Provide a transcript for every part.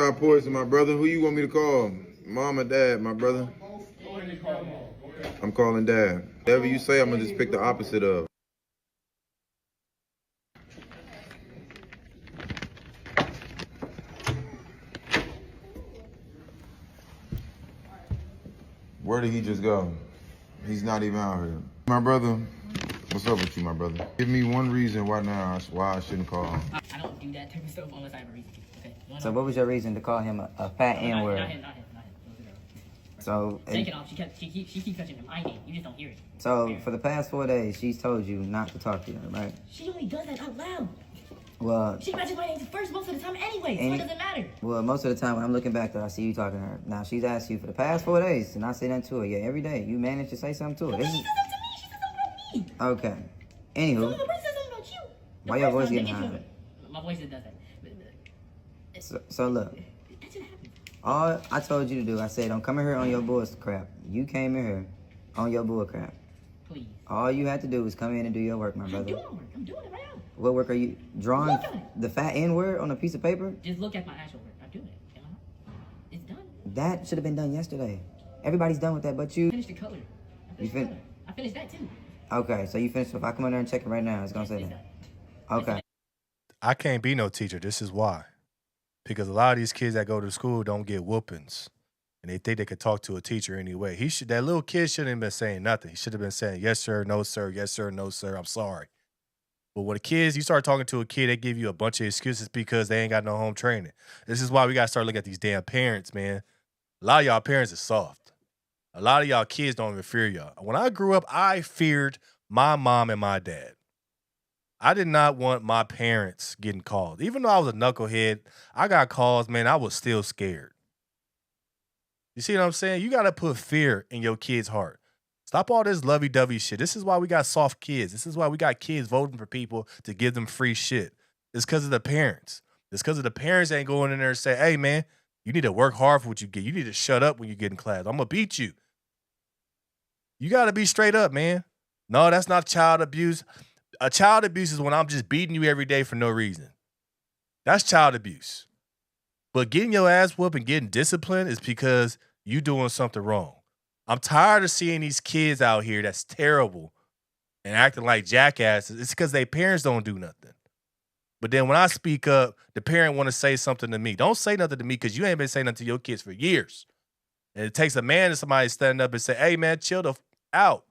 Scott Poison, my brother. Who you want me to call? Mom or dad, my brother? I'm calling dad. Whatever you say, I'm gonna just pick the opposite of. Where did he just go? He's not even out here. My brother, what's up with you, my brother? Give me one reason why I shouldn't call him. I don't do that type of stuff unless I have a reason to. Okay. So what was your reason to call him a fat N-word? Not him. So Take it off. She keeps touching my name. You just don't hear it. So for the past 4 days, she's told you not to talk to him, right? She only does that out loud. Well, she mentions my name first most of the time anyway, so it doesn't matter. Well, most of the time when I'm looking back, though, I see you talking to her. Now, she's asked you for the past 4 days to not say nothing to her. Yeah, every day you manage to say something to her. She says something to me. She says something about me. Okay. Anywho. So the person says something about you. Why your voice getting high? My voice does that. So look. That should happen. All I told you to do, I said, don't come in here on your bull crap. You came in here on your bull crap. Please. All you had to do was come in and do your work, my brother. I'm doing work. I'm doing it right now. What work are you drawing? The fat N-word on a piece of paper? Just look at my actual work. I'm doing it. Am I not? It's done. That should have been done yesterday. Everybody's done with that, but you. Finish the color. I finished that too. Okay, so you finished. If I come in there and check it right now, it's gonna say that. Okay. I can't be no teacher. This is why. Because a lot of these kids that go to school don't get whoopings. And they think they could talk to a teacher anyway. That little kid shouldn't have been saying nothing. He should have been saying, yes, sir, no, sir, yes, sir, no, sir, I'm sorry. But when you start talking to a kid, they give you a bunch of excuses because they ain't got no home training. This is why we got to start looking at these damn parents, man. A lot of y'all parents are soft. A lot of y'all kids don't even fear y'all. When I grew up, I feared my mom and my dad. I did not want my parents getting called. Even though I was a knucklehead, I got calls, man, I was still scared. You see what I'm saying? You got to put fear in your kid's heart. Stop all this lovey-dovey shit. This is why we got soft kids. This is why we got kids voting for people to give them free shit. It's because of the parents. It's because of the parents ain't going in there and say, hey, man, you need to work hard for what you get. You need to shut up when you get in class. I'm going to beat you. You got to be straight up, man. No, that's not child abuse. A child abuse is when I'm just beating you every day for no reason. That's child abuse. But getting your ass whooped and getting disciplined is because you doing something wrong. I'm tired of seeing these kids out here that's terrible and acting like jackasses. It's because their parents don't do nothing. But then when I speak up, the parent want to say something to me. Don't say nothing to me because you ain't been saying nothing to your kids for years. And it takes a man and somebody stand up and say, hey, man, chill the out.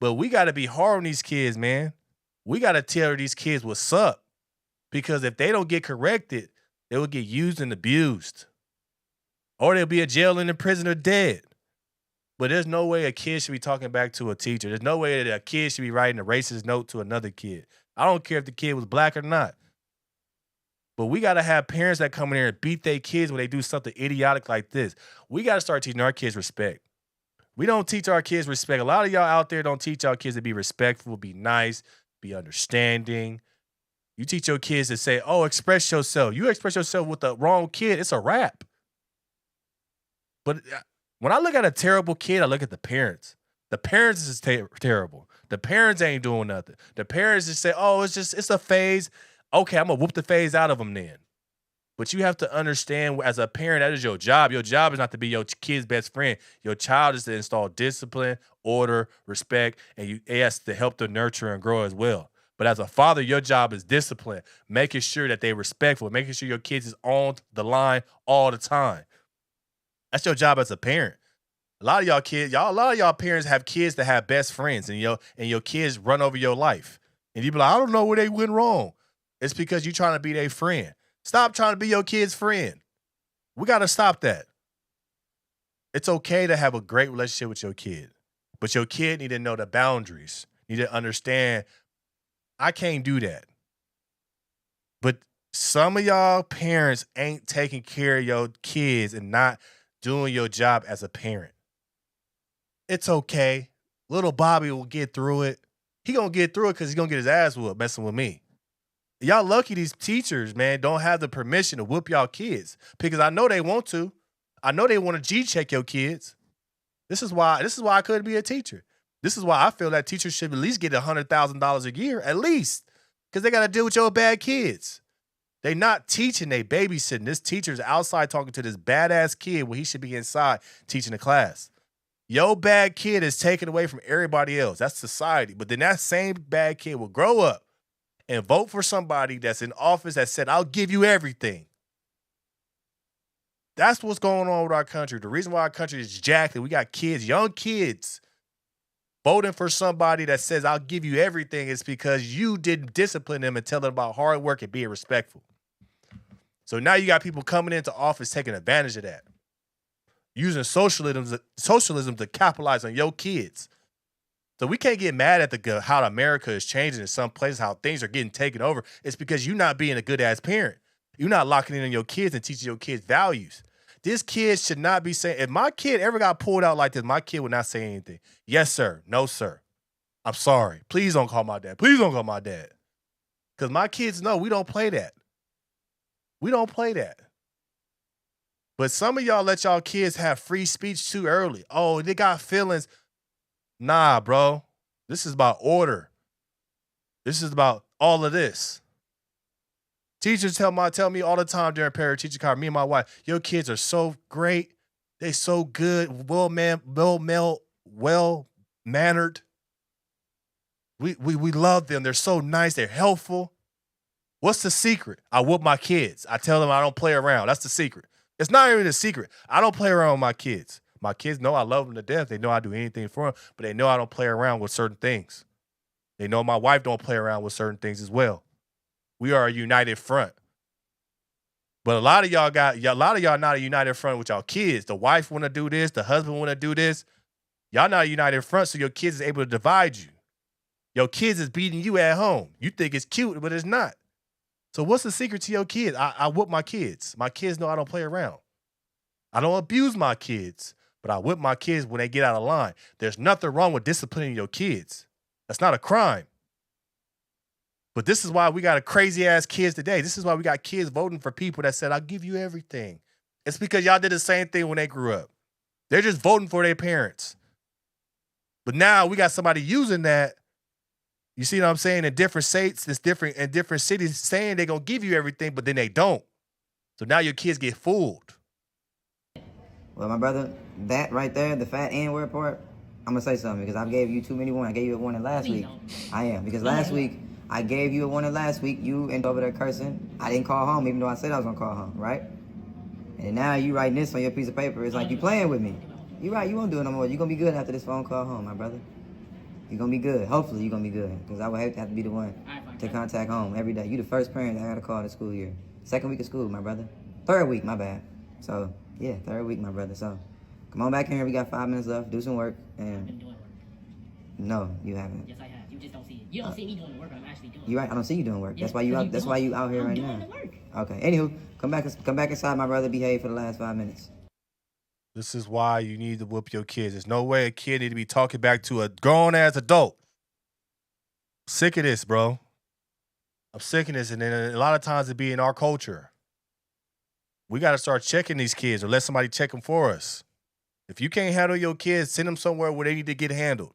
But we got to be hard on these kids, man. We got to tell these kids what's up. Because if they don't get corrected, they will get used and abused. Or they'll be in jail and in prison or dead. But there's no way a kid should be talking back to a teacher. There's no way that a kid should be writing a racist note to another kid. I don't care if the kid was black or not. But we got to have parents that come in here and beat their kids when they do something idiotic like this. We got to start teaching our kids respect. We don't teach our kids respect. A lot of y'all out there don't teach our kids to be respectful, be nice, be understanding. You teach your kids to say, oh, express yourself. You express yourself with the wrong kid, it's a wrap. But when I look at a terrible kid, I look at the parents. The parents is terrible. The parents ain't doing nothing. The parents just say, oh, it's a phase. Okay, I'm going to whoop the phase out of them then. But you have to understand, as a parent, that is your job. Your job is not to be your kid's best friend. Your child is to install discipline, order, respect, and it has to help them nurture and grow as well. But as a father, your job is discipline, making sure that they're respectful, making sure your kids is on the line all the time. That's your job as a parent. A lot of y'all parents have kids that have best friends, and your kids run over your life. And you be like, I don't know where they went wrong. It's because you're trying to be their friend. Stop trying to be your kid's friend. We got to stop that. It's okay to have a great relationship with your kid, but your kid need to know the boundaries, need to understand, I can't do that. But some of y'all parents ain't taking care of your kids and not doing your job as a parent. It's okay. Little Bobby will get through it. He gonna get through it because he's gonna get his ass whooped messing with me. Y'all lucky these teachers, man, don't have the permission to whoop y'all kids because I know they want to. I know they want to G-check your kids. This is why I couldn't be a teacher. This is why I feel that teachers should at least get $100,000 a year, at least, because they got to deal with your bad kids. They not teaching, they babysitting. This teacher's outside talking to this badass kid when he should be inside teaching the class. Your bad kid is taken away from everybody else. That's society. But then that same bad kid will grow up and vote for somebody that's in office that said, I'll give you everything. That's what's going on with our country. The reason why our country is jacked and we got kids, young kids, voting for somebody that says, I'll give you everything is because you didn't discipline them and tell them about hard work and being respectful. So now you got people coming into office taking advantage of that, using socialism to capitalize on your kids. So we can't get mad at how America is changing in some places, how things are getting taken over. It's because you're not being a good-ass parent. You're not locking in on your kids and teaching your kids values. This kid should not be saying, if my kid ever got pulled out like this, my kid would not say anything. Yes, sir. No, sir. I'm sorry. Please don't call my dad. Please don't call my dad. Because my kids know we don't play that. We don't play that. But some of y'all let y'all kids have free speech too early. Oh, they got feelings. Nah, bro. This is about order. This is about all of this. Teachers tell me all the time during parent-teacher conference, me and my wife, your kids are so great. They so good, well-mannered. We love them. They're so nice. They're helpful. What's the secret? I whoop my kids. I tell them I don't play around. That's the secret. It's not even a secret. I don't play around with my kids. My kids know I love them to death. They know I do anything for them, but they know I don't play around with certain things. They know my wife don't play around with certain things as well. We are a united front. But a lot of y'all not a united front with y'all kids. The wife want to do this. The husband want to do this. Y'all not a united front, so your kids is able to divide you. Your kids is beating you at home. You think it's cute, but it's not. So what's the secret to your kids? I whip my kids. My kids know I don't play around. I don't abuse my kids, but I whip my kids when they get out of line. There's nothing wrong with disciplining your kids. That's not a crime. But this is why we got a crazy-ass kids today. This is why we got kids voting for people that said, I'll give you everything. It's because y'all did the same thing when they grew up. They're just voting for their parents. But now we got somebody using that. You see what I'm saying? In different states, in different cities, saying they're going to give you everything, but then they don't. So now your kids get fooled. Well, my brother, that right there, the fat N-word part, I'm going to say something because I gave you too many warnings. I gave you a warning last week. I am. Because last week, I gave you a warning last week. You ended over there cursing. I didn't call home, even though I said I was going to call home, right? And now you writing this on your piece of paper. It's like you playing with me. You right, you won't do it no more. You're going to be good after this phone call home, my brother. You're going to be good. Hopefully you're going to be good. Because I would hate to have to be the one to contact home every day. You the first parent that I got to call this school year. Second week of school, my brother. Third week, my bad. So, yeah, third week, my brother. So, come on back here. We got 5 minutes left. Do some work. And I've been doing work. No, you haven't. Yes, I have. You just don't see it. You don't see me doing the work. I'm actually doing it. You're right. I don't see you doing work. Yes, That's why you out. That's why you out here I'm right doing now. the work. Okay. Anywho, come back inside, my brother. Behave for the last 5 minutes. This is why you need to whoop your kids. There's no way a kid need to be talking back to a grown-ass adult. Sick of this, bro. I'm sick of this. And then a lot of times it be in our culture. We got to start checking these kids or let somebody check them for us. If you can't handle your kids, send them somewhere where they need to get handled.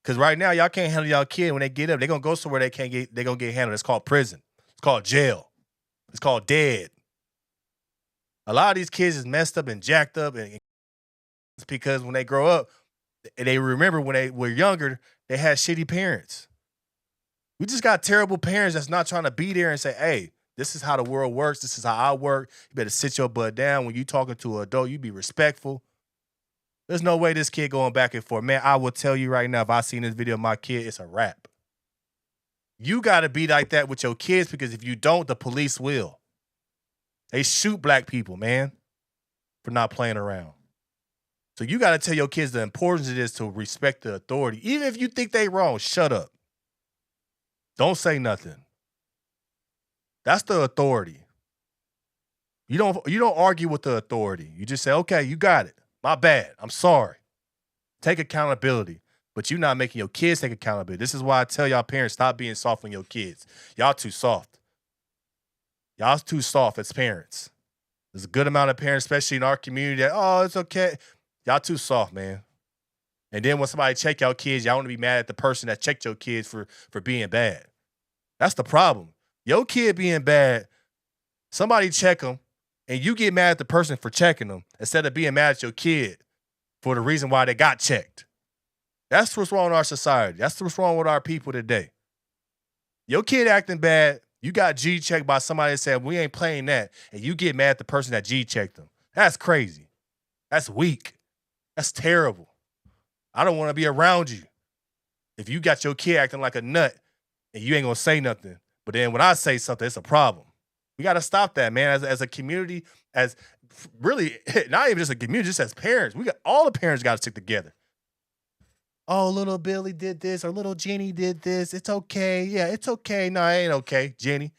Because right now, y'all can't handle y'all kid when they get up. They're going to go somewhere they're going to get handled. It's called prison. It's called jail. It's called dead. A lot of these kids is messed up and jacked up. And it's because when they grow up, they remember when they were younger, they had shitty parents. We just got terrible parents that's not trying to be there and say, hey, this is how the world works. This is how I work. You better sit your butt down. When you talking to an adult, you be respectful. There's no way this kid going back and forth. Man, I will tell you right now, if I seen this video of my kid, it's a wrap. You got to be like that with your kids because if you don't, the police will. They shoot black people, man, for not playing around. So you got to tell your kids the importance it is to respect the authority. Even if you think they wrong, shut up. Don't say nothing. That's the authority. You don't argue with the authority. You just say, okay, you got it. My bad. I'm sorry. Take accountability. But you're not making your kids take accountability. This is why I tell y'all parents, stop being soft on your kids. Y'all too soft. Y'all too soft as parents. There's a good amount of parents, especially in our community, that, oh, it's okay. Y'all too soft, man. And then when somebody check y'all kids, y'all want to be mad at the person that checked your kids for being bad. That's the problem. Your kid being bad, somebody check them, and you get mad at the person for checking them instead of being mad at your kid for the reason why they got checked. That's what's wrong with our society. That's what's wrong with our people today. Your kid acting bad, you got G checked by somebody that said, we ain't playing that, and you get mad at the person that G checked them. That's crazy. That's weak. That's terrible. I don't want to be around you if you got your kid acting like a nut and you ain't going to say nothing. But then when I say something, it's a problem. We got to stop that, man. As a community, as really, not even just a community, just as parents. All the parents got to stick together. Oh, little Billy did this or little Jenny did this. It's okay. Yeah, it's okay. No, it ain't okay, Jenny.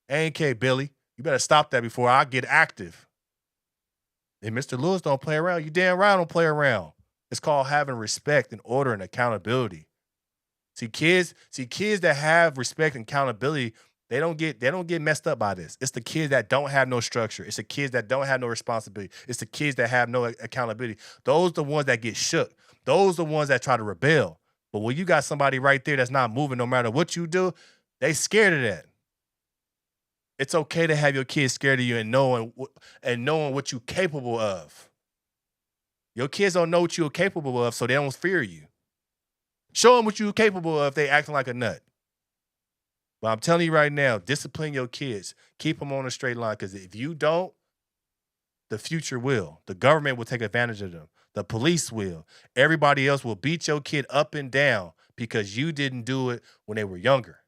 Ain't okay, Billy. You better stop that before I get active. And Mr. Lewis don't play around. You damn right don't play around. It's called having respect and order and accountability. See, kids that have respect and accountability, they don't get messed up by this. It's the kids that don't have no structure. It's the kids that don't have no responsibility. It's the kids that have no accountability. Those are the ones that get shook. Those are the ones that try to rebel. But when you got somebody right there that's not moving no matter what you do, they scared of that. It's okay to have your kids scared of you and knowing what you're capable of. Your kids don't know what you're capable of, so they don't fear you. Show them what you're capable of if they acting like a nut. But I'm telling you right now, discipline your kids. Keep them on a straight line, because if you don't, the future will. The government will take advantage of them. The police will. Everybody else will beat your kid up and down because you didn't do it when they were younger.